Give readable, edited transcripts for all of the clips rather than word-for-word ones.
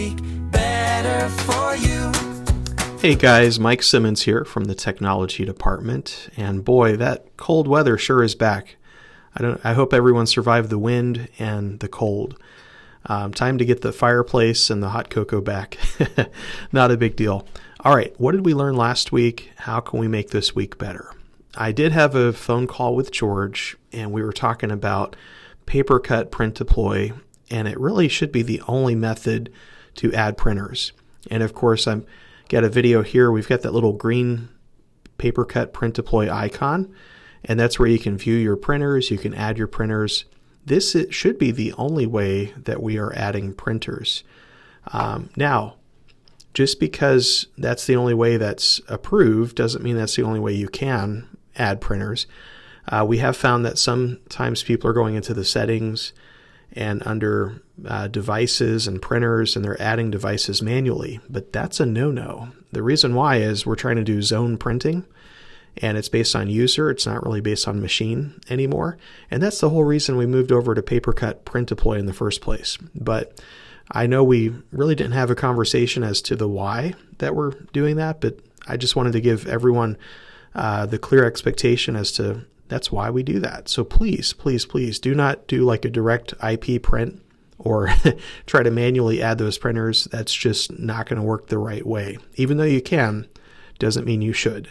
week better for you. Hey guys, Mike Simmons here from the technology department, and boy, that cold weather sure is back. I hope everyone survived the wind and the cold. Time to get the fireplace and the hot cocoa back. Not a big deal. All right, what did we learn last week? How can we make this week better? I did have a phone call with George, and we were talking about paper cut, print deploy, and it really should be the only method to add printers. And of course, I've got a video here. We've got that little green paper cut, print deploy icon, and that's where you can view your printers. You can add your printers. This should be the only way that we are adding printers. Now, just because that's the only way that's approved doesn't mean that's the only way you can add printers. We have found that sometimes people are going into the settings and under devices and printers, and they're adding devices manually, but that's a no-no. The reason why is we're trying to do zone printing, and it's based on user. It's not really based on machine anymore. And that's the whole reason we moved over to paper cut print deploy in the first place. But I know we really didn't have a conversation as to the why that we're doing that, but I just wanted to give everyone the clear expectation as to that's why we do that. So please, please, please do not do like a direct IP print or try to manually add those printers. That's just not going to work the right way. Even though you can, doesn't mean you should.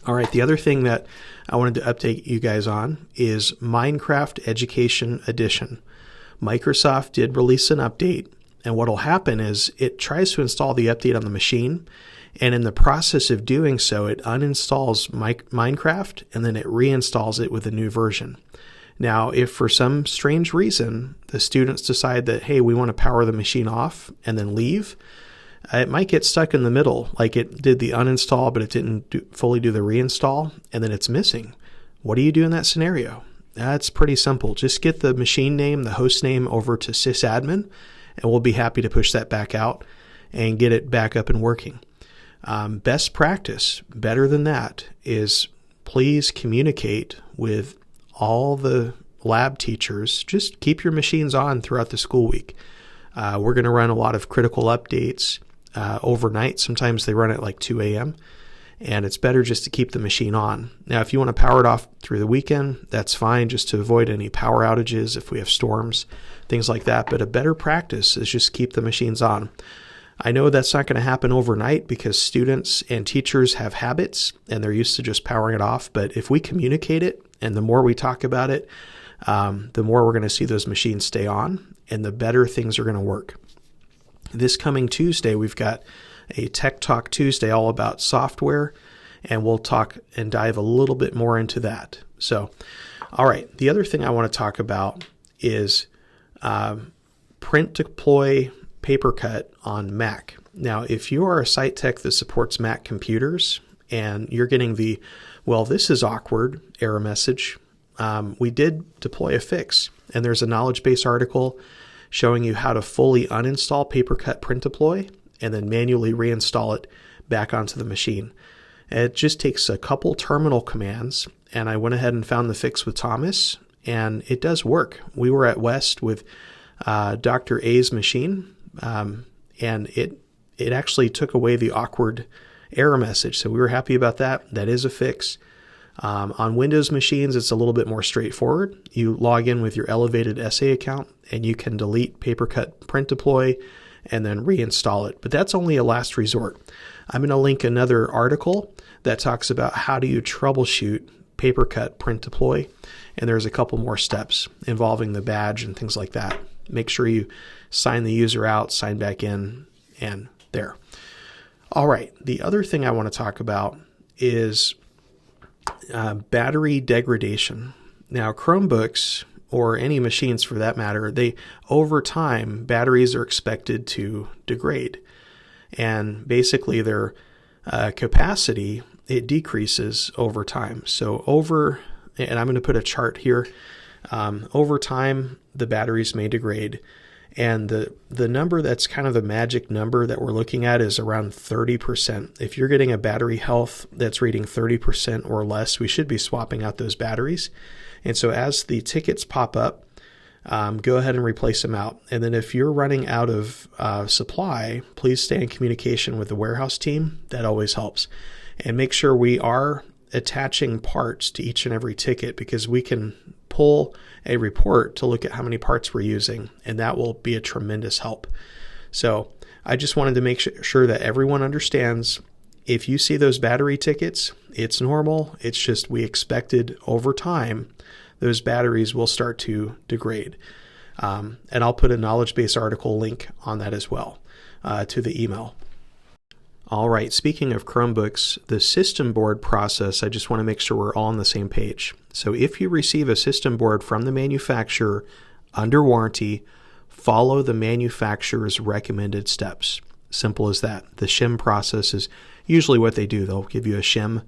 All right, the other thing that I wanted to update you guys on is Minecraft Education Edition. Microsoft did release an update, and what will happen is it tries to install the update on the machine, and in the process of doing so, it uninstalls Minecraft, and then it reinstalls it with a new version. Now, if for some strange reason the students decide that, hey, we want to power the machine off and then leave, it might get stuck in the middle, like it did the uninstall, but it didn't fully do the reinstall, and then it's missing. What do you do in that scenario? That's pretty simple. Just get the machine name, the host name over to sysadmin, and we'll be happy to push that back out and get it back up and working. Best practice, better than that, is please communicate with all the lab teachers. Just keep your machines on throughout the school week. We're going to run a lot of critical updates overnight. Sometimes they run at like 2 a.m. and it's better just to keep the machine on. Now, if you want to power it off through the weekend, that's fine, just to avoid any power outages if we have storms, things like that. But a better practice is just keep the machines on. I know that's not going to happen overnight because students and teachers have habits and they're used to just powering it off. But if we communicate it, and the more we talk about it, the more we're going to see those machines stay on, and the better things are going to work. This coming Tuesday, we've got a Tech Talk Tuesday all about software, and we'll talk and dive a little bit more into that. So, all right, the other thing I want to talk about is print deploy paper cut on Mac. Now, if you are a site tech that supports Mac computers and you're getting the, well, this is awkward error message, we did deploy a fix, and there's a knowledge base article showing you how to fully uninstall PaperCut Print Deploy and then manually reinstall it back onto the machine. It just takes a couple terminal commands, and I went ahead and found the fix with Thomas, and it does work. We were at West with Dr. A's machine, and it actually took away the awkward error message, so we were happy about that. That is a fix. On Windows machines, it's a little bit more straightforward. You log in with your elevated SA account, and you can delete PaperCut Print Deploy and then reinstall it. But that's only a last resort. I'm going to link another article that talks about how do you troubleshoot PaperCut Print Deploy, and there's a couple more steps involving the badge and things like that. Make sure you sign the user out, sign back in, and there. All right, the other thing I want to talk about is battery degradation. Now, Chromebooks, or any machines for that matter, over time, batteries are expected to degrade. And basically their capacity, it decreases over time. So and I'm going to put a chart here, over time, the batteries may degrade. And the number that's kind of the magic number that we're looking at is around 30%. If you're getting a battery health that's reading 30% or less, we should be swapping out those batteries. And so as the tickets pop up, go ahead and replace them out. And then if you're running out of supply, please stay in communication with the warehouse team. That always helps. And make sure we are attaching parts to each and every ticket, because we can pull a report to look at how many parts we're using, and that will be a tremendous help. So I just wanted to make sure that everyone understands, if you see those battery tickets, it's normal. It's just we expected over time those batteries will start to degrade. And I'll put a knowledge base article link on that as well to the email. All right, speaking of Chromebooks, the system board process, I just want to make sure we're all on the same page. So if you receive a system board from the manufacturer under warranty, follow the manufacturer's recommended steps. Simple as that. The shim process is usually what they do. They'll give you a shim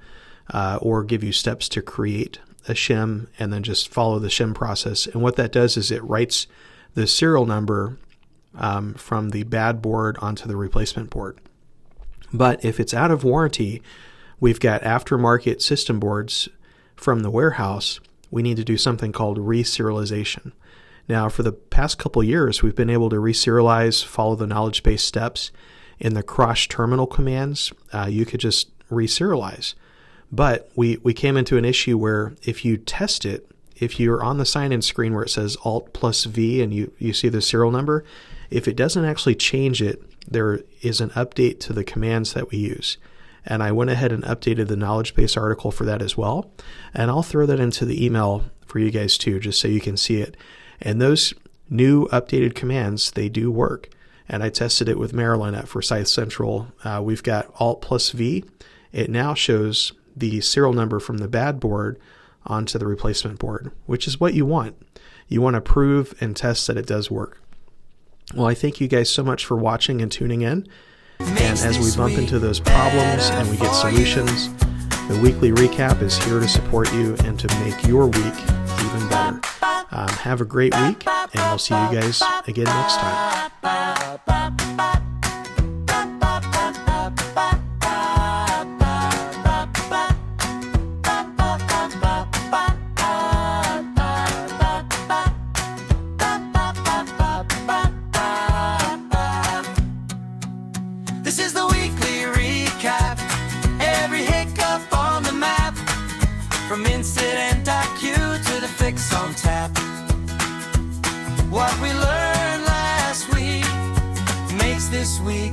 or give you steps to create a shim, and then just follow the shim process. And what that does is it writes the serial number from the bad board onto the replacement board. But if it's out of warranty, we've got aftermarket system boards from the warehouse. We need to do something called reserialization. Now, for the past couple years, we've been able to reserialize, follow the knowledge base steps. In the cross terminal commands, you could just reserialize. But we came into an issue where if you test it, if you're on the sign-in screen where it says Alt plus V and you see the serial number, if it doesn't actually change it, there is an update to the commands that we use. And I went ahead and updated the knowledge base article for that as well. And I'll throw that into the email for you guys too, just so you can see it. And those new updated commands, they do work. And I tested it with Marilyn at Forsyth Central. We've got Alt plus V. It now shows the serial number from the bad board onto the replacement board, which is what you want. You want to prove and test that it does work. Well, I thank you guys so much for watching and tuning in. And as we bump into those problems and we get solutions, the weekly recap is here to support you and to make your week even better. Have a great week, and we'll see you guys again next time. This is the weekly recap. Every hiccup on the map, from incident IQ to the fix on tap. What we learned last week makes this week